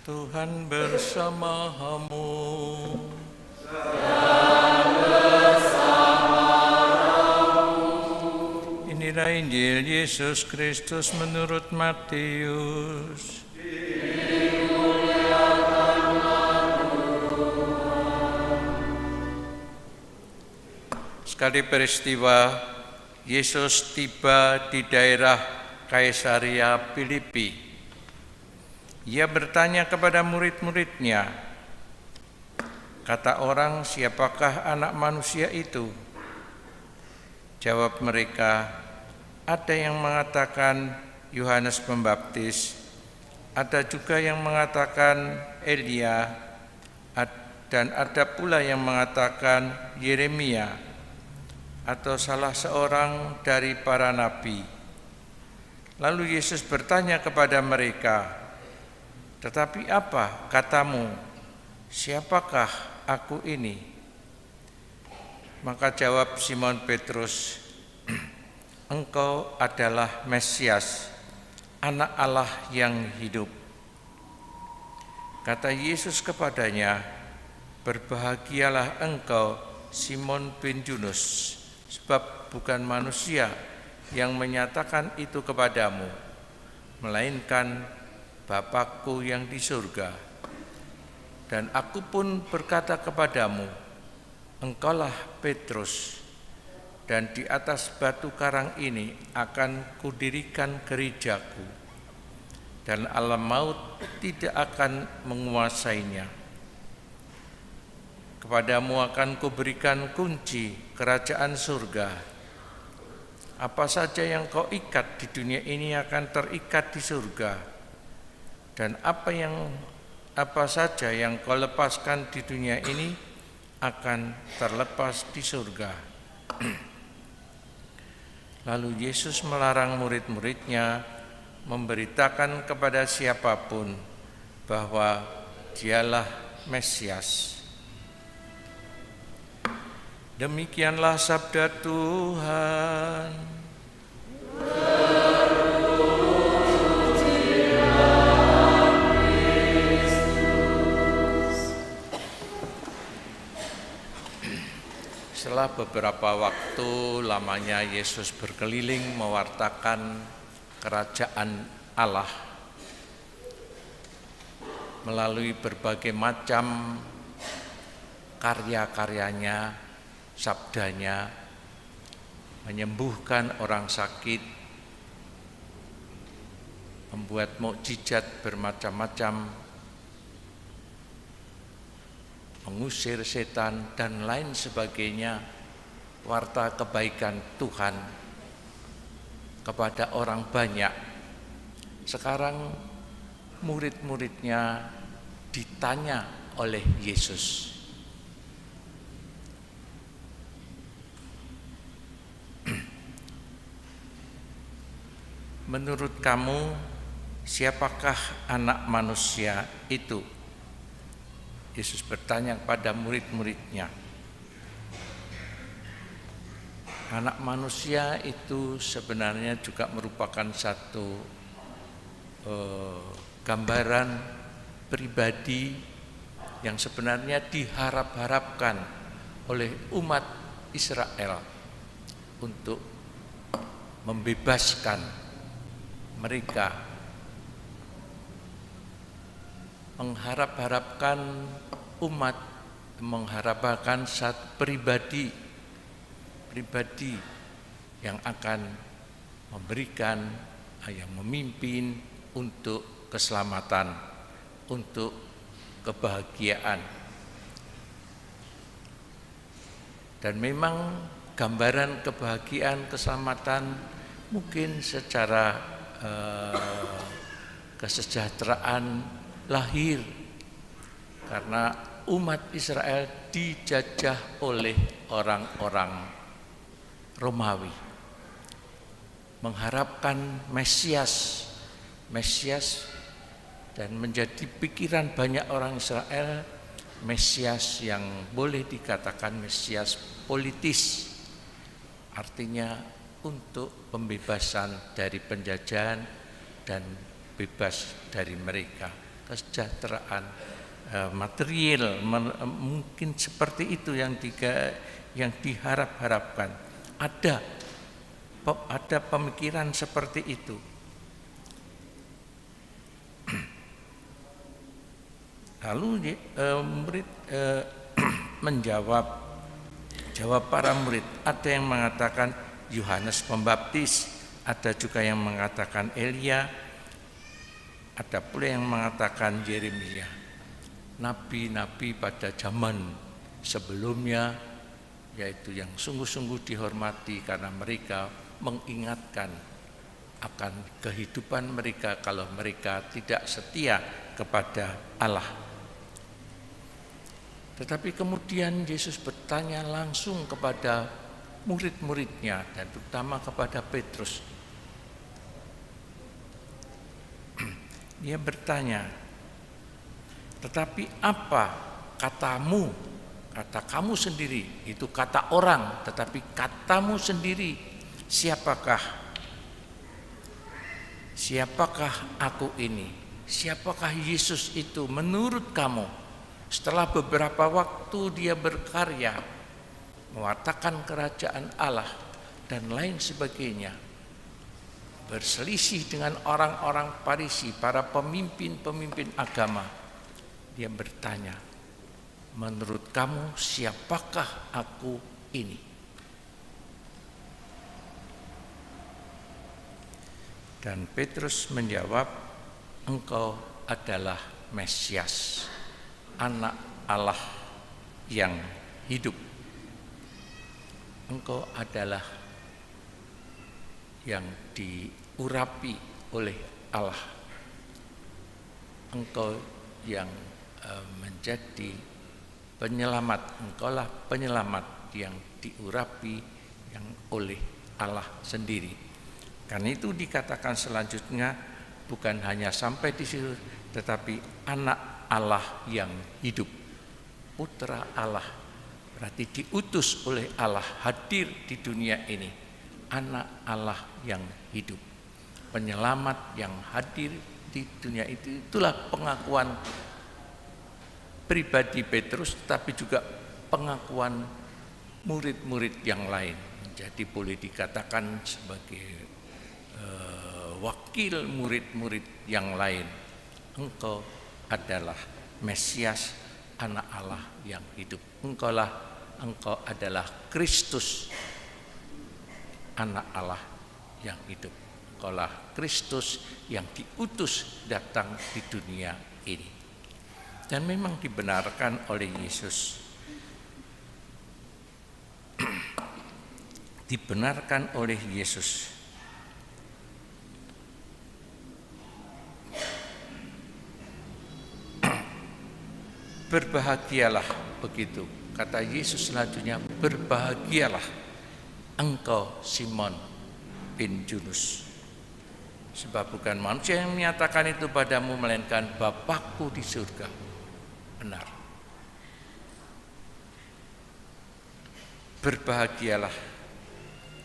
Tuhan bersamamu. Inilah Injil Yesus Kristus menurut Matius. Sekali peristiwa, Yesus tiba di daerah Kaisarea Filipi. Ia bertanya kepada murid-muridnya, "Kata orang, siapakah anak manusia itu?" Jawab mereka, "Ada yang mengatakan Yohanes Pembaptis, ada juga yang mengatakan Elia, dan ada pula yang mengatakan Yeremia atau salah seorang dari para nabi." Lalu Yesus bertanya kepada mereka, "Tetapi apa katamu? Siapakah aku ini?" Maka jawab Simon Petrus, "Engkau adalah Mesias, Anak Allah yang hidup." Kata Yesus kepadanya, "Berbahagialah engkau, Simon bin Yunus, sebab bukan manusia yang menyatakan itu kepadamu, melainkan Bapakku yang di surga. Dan aku pun berkata kepadamu, engkaulah Petrus, dan di atas batu karang ini akan kudirikan gerejaku, dan alam maut tidak akan menguasainya. Kepadamu akan kuberikan kunci kerajaan surga. Apa saja yang kau ikat di dunia ini akan terikat di surga, dan apa saja yang kau lepaskan di dunia ini akan terlepas di surga." Lalu Yesus melarang murid-muridnya memberitakan kepada siapapun bahwa Dialah Mesias. Demikianlah sabda Tuhan. Setelah beberapa waktu lamanya Yesus berkeliling mewartakan kerajaan Allah melalui berbagai macam karya-karyanya, sabdanya, menyembuhkan orang sakit, membuat mukjizat bermacam-macam, mengusir setan dan lain sebagainya, warta kebaikan Tuhan kepada orang banyak. Sekarang murid-muridnya ditanya oleh Yesus, "Menurut kamu, siapakah anak manusia itu?" Yesus bertanya kepada murid-muridnya. Anak manusia itu sebenarnya juga merupakan satu gambaran pribadi yang sebenarnya diharap-harapkan oleh umat Israel untuk membebaskan mereka, mengharapkan satu pribadi yang akan memberikan, yang memimpin untuk keselamatan, untuk kebahagiaan. Dan memang gambaran kebahagiaan, keselamatan mungkin secara kesejahteraan lahir, karena umat Israel dijajah oleh orang-orang Romawi, mengharapkan Mesias, dan menjadi pikiran banyak orang Israel Mesias yang boleh dikatakan Mesias politis, artinya untuk pembebasan dari penjajahan dan bebas dari mereka. kesejahteraan material, mungkin seperti itu yang diharap-harapkan. Ada pemikiran seperti itu. Lalu murid jawab para murid, ada yang mengatakan Yohanes Pembaptis, ada juga yang mengatakan Elia, ada pula yang mengatakan Yeremia, nabi-nabi pada zaman sebelumnya, yaitu yang sungguh-sungguh dihormati karena mereka mengingatkan akan kehidupan mereka kalau mereka tidak setia kepada Allah. Tetapi kemudian Yesus bertanya langsung kepada murid-muridnya dan terutama kepada Petrus. Dia bertanya, tetapi apa katamu, kata kamu sendiri, itu kata orang, tetapi katamu sendiri, siapakah aku ini? Siapakah Yesus itu menurut kamu? Setelah beberapa waktu dia berkarya, mewartakan kerajaan Allah dan lain sebagainya, berselisih dengan orang-orang Farisi, para pemimpin-pemimpin agama. Dia bertanya, menurut kamu siapakah aku ini? Dan Petrus menjawab, engkau adalah Mesias, Anak Allah yang hidup. Engkau adalah yang diurapi oleh Allah. Engkau yang menjadi penyelamat. Engkaulah penyelamat yang diurapi yang oleh Allah sendiri. Karena itu dikatakan selanjutnya bukan hanya sampai di situ, tetapi anak Allah yang hidup, putra Allah, berarti diutus oleh Allah, hadir di dunia ini, anak Allah yang hidup, penyelamat yang hadir di dunia itu. Itulah pengakuan pribadi Petrus, tapi juga pengakuan murid-murid yang lain. Jadi boleh dikatakan sebagai wakil murid-murid yang lain, engkau adalah Mesias, anak Allah yang hidup. Engkau adalah Kristus, anak Allah yang hidup. Engkaulah Kristus yang diutus datang di dunia ini. Dan memang dibenarkan oleh Yesus. Dibenarkan oleh Yesus. Berbahagialah, begitu kata Yesus selanjutnya, berbahagialah engkau Simon bin Yunus, sebab bukan manusia yang menyatakan itu padamu, melainkan Bapakku di surga. Benar. Berbahagialah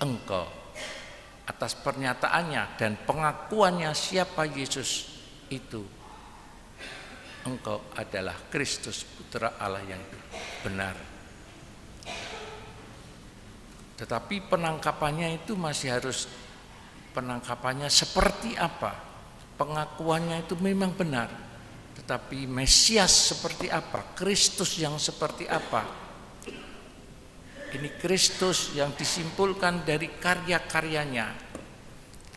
engkau atas pernyataannya dan pengakuannya siapa Yesus itu. Engkau adalah Kristus, putra Allah yang benar. Tetapi penangkapannya itu masih harus, penangkapannya seperti apa? Pengakuannya itu memang benar, tetapi Mesias seperti apa? Kristus yang seperti apa? Ini Kristus yang disimpulkan dari karya-karyanya.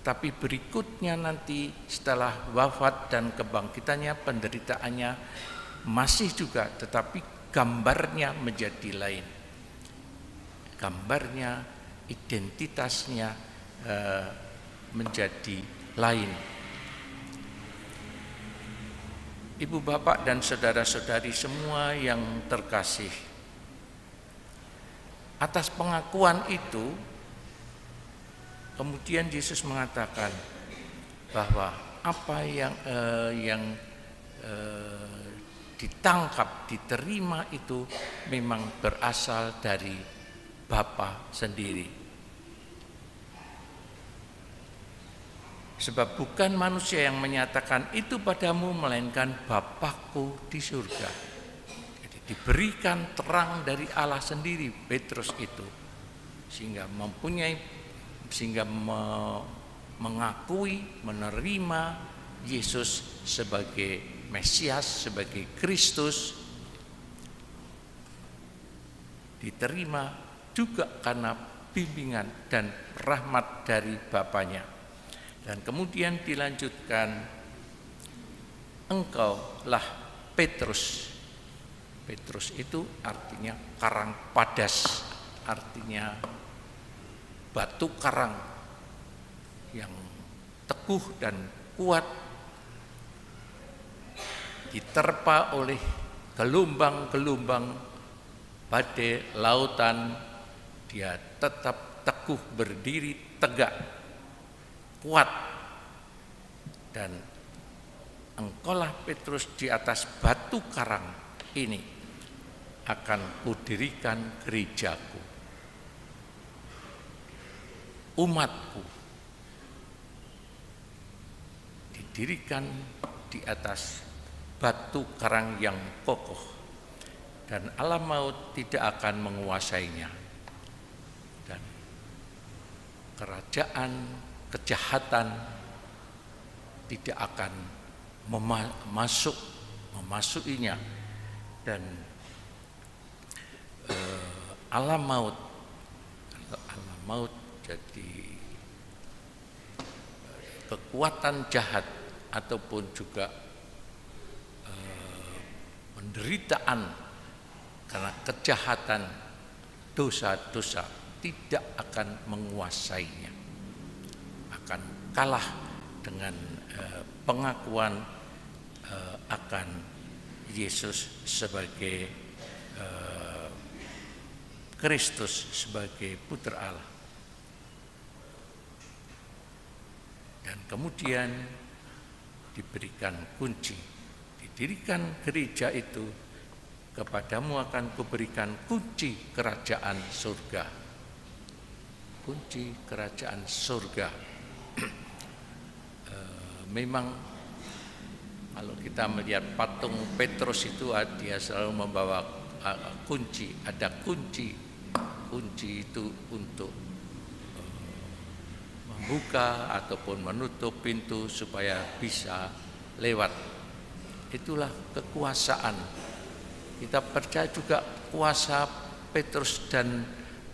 Tapi berikutnya nanti setelah wafat dan kebangkitannya, penderitaannya masih juga, tetapi gambarnya menjadi lain. Gambarnya, identitasnya menjadi lain. Ibu bapak dan saudara-saudari semua yang terkasih, atas pengakuan itu kemudian Yesus mengatakan bahwa apa yang ditangkap, diterima itu memang berasal dari Bapa sendiri. Sebab bukan manusia yang menyatakan itu padamu, melainkan Bapakku di surga. Jadi diberikan terang dari Allah sendiri Petrus itu, sehingga mengakui, menerima Yesus sebagai Mesias, sebagai Kristus. Diterima juga karena bimbingan dan rahmat dari Bapanya. Dan kemudian dilanjutkan, engkaulah Petrus. Petrus itu artinya karang padas, artinya batu karang yang teguh dan kuat, diterpa oleh gelombang-gelombang badai lautan, dia tetap teguh berdiri tegak, kuat. Dan engkaulah Petrus, di atas batu karang ini akan kudirikan gerejaku, umatku, didirikan di atas batu karang yang kokoh, dan alam maut tidak akan menguasainya, dan kerajaan kejahatan tidak akan memasukinya, dan alam maut jadi kekuatan jahat ataupun juga penderitaan karena kejahatan, dosa-dosa tidak akan menguasainya, akan kalah dengan pengakuan akan Yesus sebagai Kristus, sebagai Putra Allah. Dan kemudian diberikan kunci, didirikan gereja itu, kepadamu akan kuberikan kunci kerajaan surga. Kunci kerajaan surga. Memang kalau kita melihat patung Petrus itu, dia selalu membawa kunci, ada kunci. Kunci itu untuk membuka ataupun menutup pintu supaya bisa lewat. Itulah kekuasaan. Kita percaya juga kuasa Petrus dan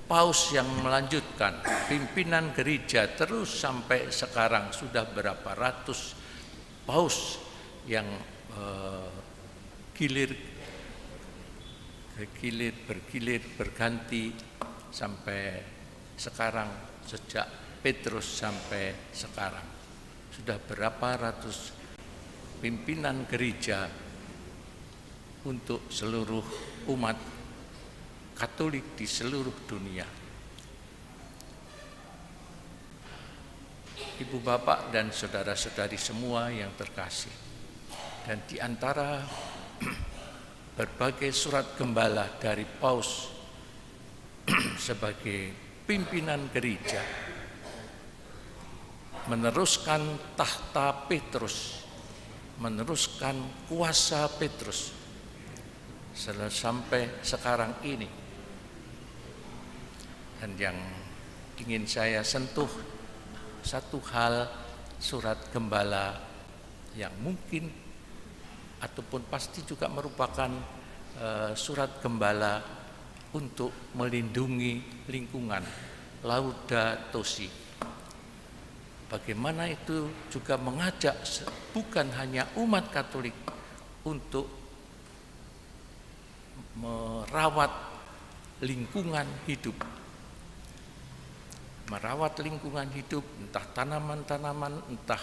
Paus yang melanjutkan pimpinan gereja terus sampai sekarang. Sudah berapa ratus Paus yang bergilir berganti sampai sekarang, sejak Petrus sampai sekarang. Sudah berapa ratus pimpinan gereja untuk seluruh umat Katolik di seluruh dunia. Ibu bapak dan saudara-saudari semua yang terkasih, dan di antara berbagai surat gembala dari Paus sebagai pimpinan gereja, meneruskan tahta Petrus, meneruskan kuasa Petrus sampai sekarang ini. Dan yang ingin saya sentuh satu hal, surat gembala yang mungkin ataupun pasti juga merupakan surat gembala untuk melindungi lingkungan, Laudato Si. Bagaimana itu juga mengajak bukan hanya umat Katolik untuk merawat lingkungan hidup. Merawat lingkungan hidup, entah tanaman-tanaman, entah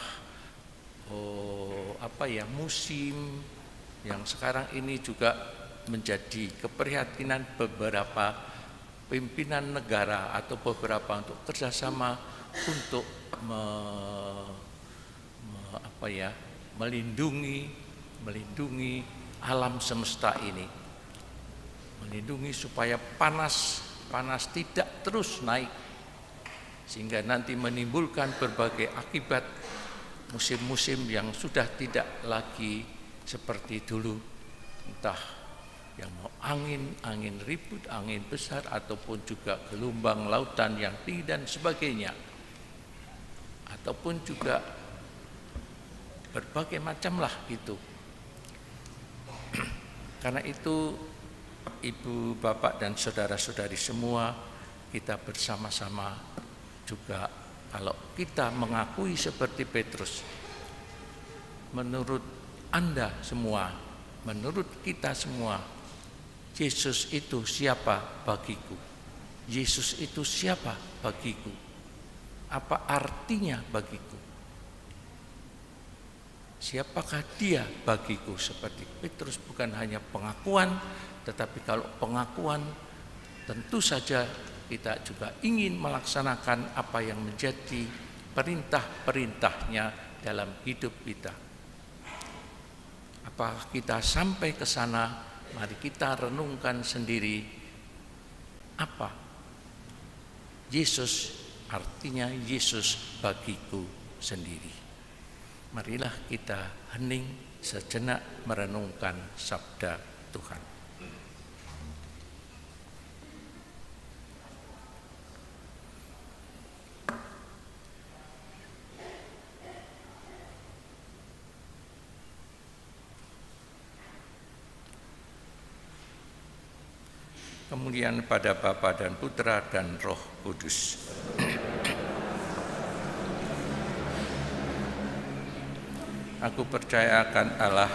musim yang sekarang ini juga menjadi keprihatinan beberapa pimpinan negara atau beberapa untuk kerjasama untuk melindungi alam semesta ini, melindungi supaya panas tidak terus naik, sehingga nanti menimbulkan berbagai akibat musim-musim yang sudah tidak lagi seperti dulu, entah yang mau angin ribut, angin besar, ataupun juga gelombang lautan yang tinggi dan sebagainya, ataupun juga berbagai macam lah gitu. Karena itu ibu, bapak, dan saudara-saudari semua, kita bersama-sama juga, kalau kita mengakui seperti Petrus, menurut Anda semua, menurut kita semua, Yesus itu siapa bagiku? Yesus itu siapa bagiku? Apa artinya bagiku? Siapakah dia bagiku? Seperti Petrus, bukan hanya pengakuan, tetapi kalau pengakuan tentu saja kita juga ingin melaksanakan apa yang menjadi perintah-perintahnya dalam hidup kita. Apakah kita sampai ke sana? Mari kita renungkan sendiri apa Yesus, artinya Yesus bagiku sendiri. Marilah kita hening sejenak merenungkan sabda Tuhan. Kemudian pada Bapa dan Putra dan Roh Kudus. Aku percaya akan Allah,